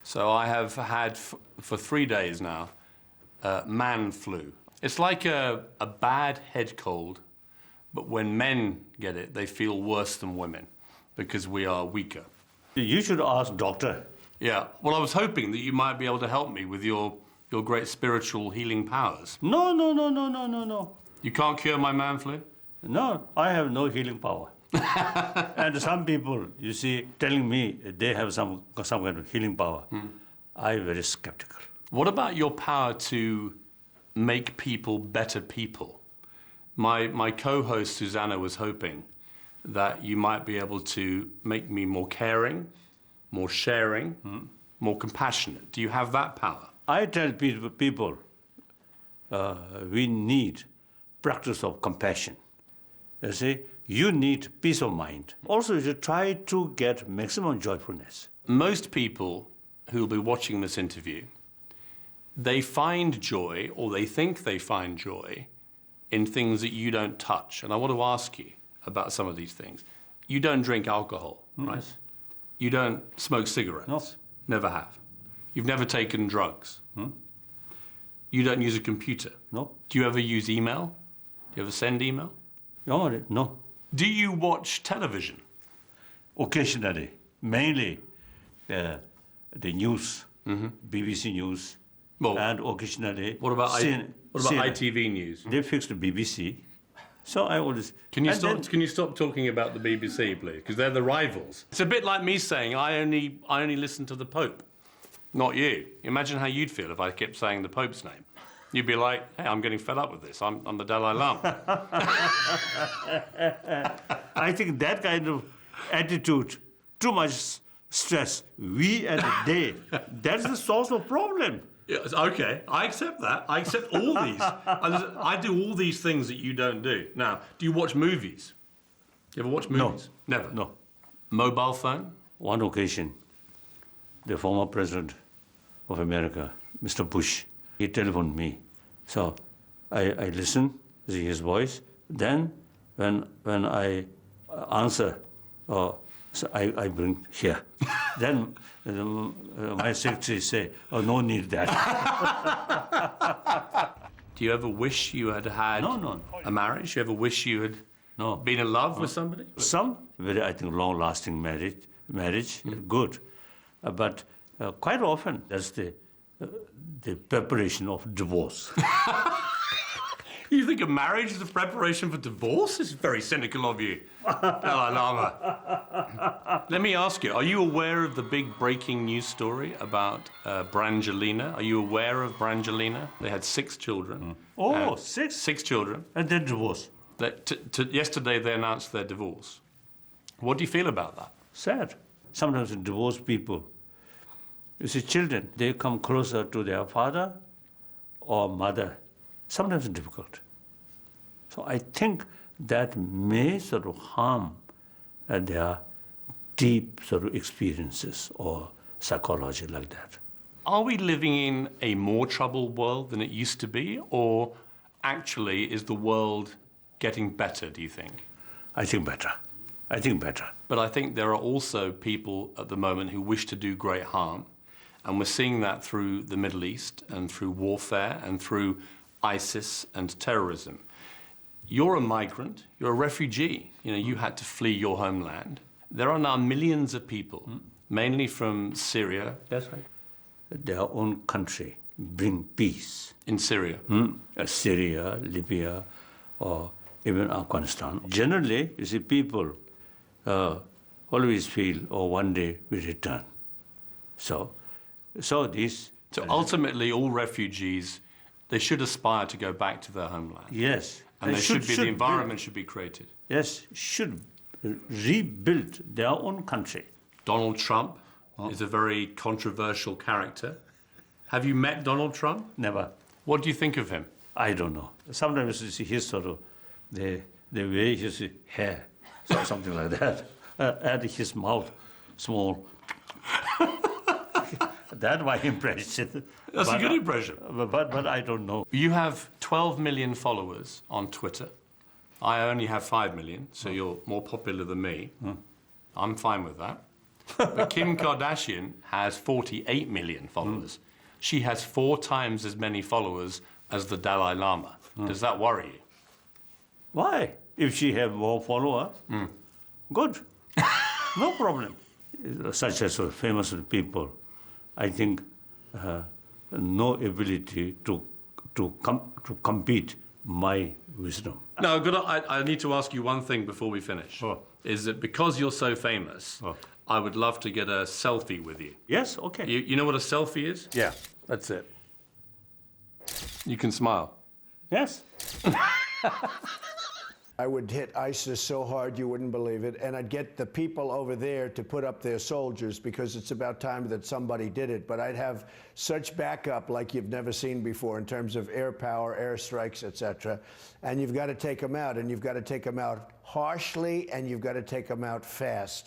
So I have had, for 3 days now, man flu. It's like a bad head cold, but when men get it, they feel worse than women because we are weaker. You should ask doctor. Yeah, well, I was hoping that you might be able to help me with your great spiritual healing powers. No. You can't cure my man flu? No, I have no healing power. And some people, you see, telling me they have some kind of healing power. I'm very skeptical. What about your power to make people better people? My co-host Susanna was hoping that you might be able to make me more caring, more sharing, more compassionate. Do you have that power? I tell people we need practice of compassion. You see, you need peace of mind. Also, you should try to get maximum joyfulness. Most people who will be watching this interview, they find joy, or they think they find joy, in things that you don't touch. And I want to ask you about some of these things. You don't drink alcohol, right? You don't smoke cigarettes? No. Never have. You've never taken drugs? You don't use a computer? No. Do you ever use email? Do you ever send email? No. Do you watch television? Occasionally, mainly the news, BBC News, Well, and occasionally... What about CNN. ITV News? They fixed the BBC, so I always... Can you stop talking about the BBC, please? Because they're the rivals. It's a bit like me saying I only listen to the Pope, not you. Imagine how you'd feel if I kept saying the Pope's name. You'd be like, hey, I'm getting fed up with this. I'm the Dalai Lama. I think that kind of attitude, too much stress, we and they, that's the source of problem. Yes, okay, I accept that. I accept all these. I do all these things that you don't do. Now, do you watch movies? You ever watch movies? No. Never? No. Mobile phone? One occasion, the former president of America, Mr. Bush, he telephoned me. So I listened to his voice. Then when I answer, so I bring here. Then my secretary say, oh, no need that. Do you ever wish you had had No. a marriage? You ever wish you had been in love with somebody? Some very, I think, long-lasting marriage, good. But quite often, that's the preparation of divorce. You think a marriage is a preparation for divorce? It's very cynical of you, Dalai Lama. Let me ask you, are you aware of the big breaking news story about Brangelina? Are you aware of Brangelina? They had 6 children. Oh, 6? 6 children. And then divorce. Yesterday they announced their divorce. What do you feel about that? Sad. Sometimes divorced people, you see, children, they come closer to their father or mother. Sometimes it's difficult. So I think that may sort of harm their deep sort of experiences or psychology like that. Are we living in a more troubled world than it used to be, or actually is the world getting better, do you think? I think better. But I think there are also people at the moment who wish to do great harm, and we're seeing that through the Middle East and through warfare and through ISIS and terrorism. You're a migrant, you're a refugee. You know, you had to flee your homeland. There are now millions of people, mainly from Syria. That's right. Their own country bring peace. In Syria? Syria, Libya, or even Afghanistan. Generally, you see, people always feel, oh, one day we return. So ultimately, all refugees, they should aspire to go back to their homeland. Yes. And the environment should be created. Yes, should rebuild their own country. Donald Trump is a very controversial character. Have you met Donald Trump? Never. What do you think of him? I don't know. Sometimes you see his sort of, the way his hair, so something like that, and his mouth small. That's my impression. That's a good impression. But I don't know. You have 12 million followers on Twitter. I only have 5 million, so you're more popular than me. I'm fine with that. But Kim Kardashian has 48 million followers. She has 4 times as many followers as the Dalai Lama. Does that worry you? Why? If she have more follower, good. No problem. Such as famous people, I think no ability to compete my wisdom. No, good. I need to ask you one thing before we finish. Oh. Is that because you're so famous, I would love to get a selfie with you. Yes, okay. You know what a selfie is? Yeah, that's it. You can smile. Yes. I would hit ISIS so hard you wouldn't believe it, and I'd get the people over there to put up their soldiers because it's about time that somebody did it. But I'd have such backup like you've never seen before in terms of air power, airstrikes, etc. And you've got to take them out, and you've got to take them out harshly, and you've got to take them out fast.